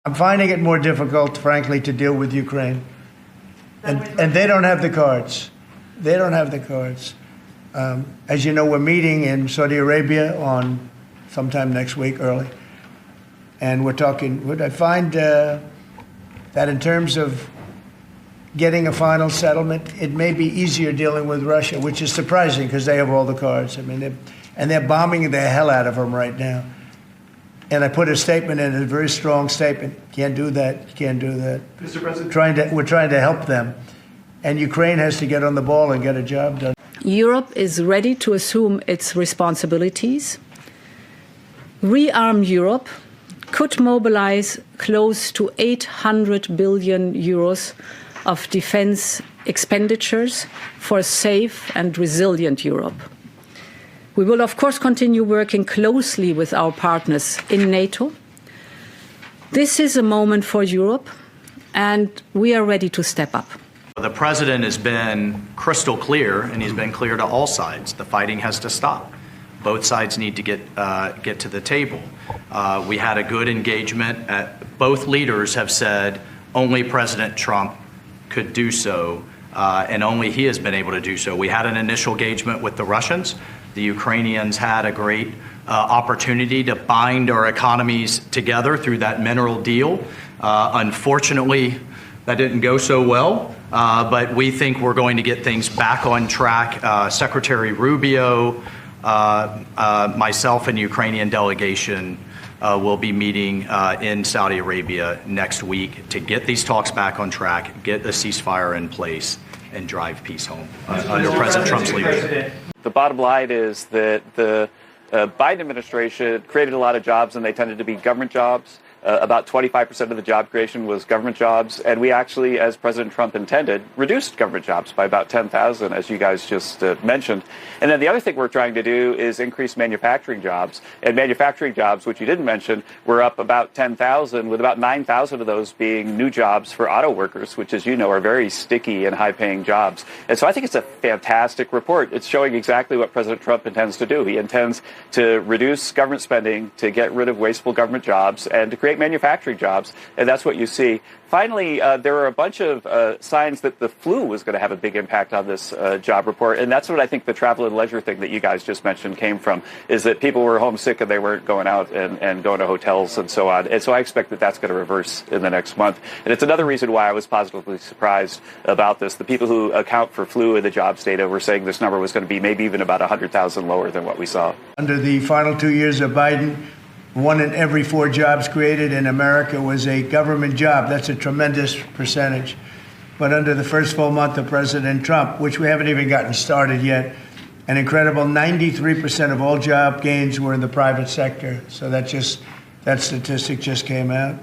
I'm finding it more difficult, frankly, to deal with Ukraine. And they don't have the cards. They don't have the cards. As you know, we're meeting in Saudi Arabia on sometime next week, early. And we're talking, would I find that in terms of getting a final settlement, it may be easier dealing with Russia, which is surprising because they have all the cards. I mean, they're bombing the hell out of them right now. And I put a statement in, a very strong statement. Can't do that. You can't do that. Mr. President, we're trying to help them. And Ukraine has to get on the ball and get a job done. Europe is ready to assume its responsibilities. Rearm Europe could mobilize close to 800 billion euros of defense expenditures for a safe and resilient Europe. We will, of course, continue working closely with our partners in NATO. This is a moment for Europe, and we are ready to step up. The president has been crystal clear, and he's been clear to all sides. The fighting has to stop. Both sides need to get to the table. We had a good engagement. Both leaders have said only President Trump could do so, and only he has been able to do so. We had an initial engagement with the Russians. The Ukrainians had a great opportunity to bind our economies together through that mineral deal. Unfortunately, that didn't go so well, but we think we're going to get things back on track. Secretary Rubio, myself, and the Ukrainian delegation will be meeting in Saudi Arabia next week to get these talks back on track, get a ceasefire in place, and drive peace home under President Trump's leadership. The bottom line is that the Biden administration created a lot of jobs, and they tended to be government jobs. About 25% of the job creation was government jobs, and we actually, as President Trump intended, reduced government jobs by about 10,000, as you guys just mentioned. And then the other thing we're trying to do is increase manufacturing jobs. And manufacturing jobs, which you didn't mention, were up about 10,000, with about 9,000 of those being new jobs for auto workers, which, as you know, are very sticky and high-paying jobs. And so I think it's a fantastic report. It's showing exactly what President Trump intends to do. He intends to reduce government spending, to get rid of wasteful government jobs, and to create manufacturing jobs, and that's what you see. Finally, there are a bunch of signs that the flu was going to have a big impact on this job report, and that's what I think the travel and leisure thing that you guys just mentioned came from, is that people were homesick and they weren't going out and going to hotels and so on. And so I expect that that's going to reverse in the next month. And it's another reason why I was positively surprised about this. The people who account for flu in the jobs data were saying this number was going to be maybe even about 100,000 lower than what we saw. Under the final 2 years of Biden, 1 in every 4 jobs created in America was a government job. That's a tremendous percentage. But under the first full month of President Trump, which we haven't even gotten started yet, an incredible 93% of all job gains were in the private sector. So that statistic just came out.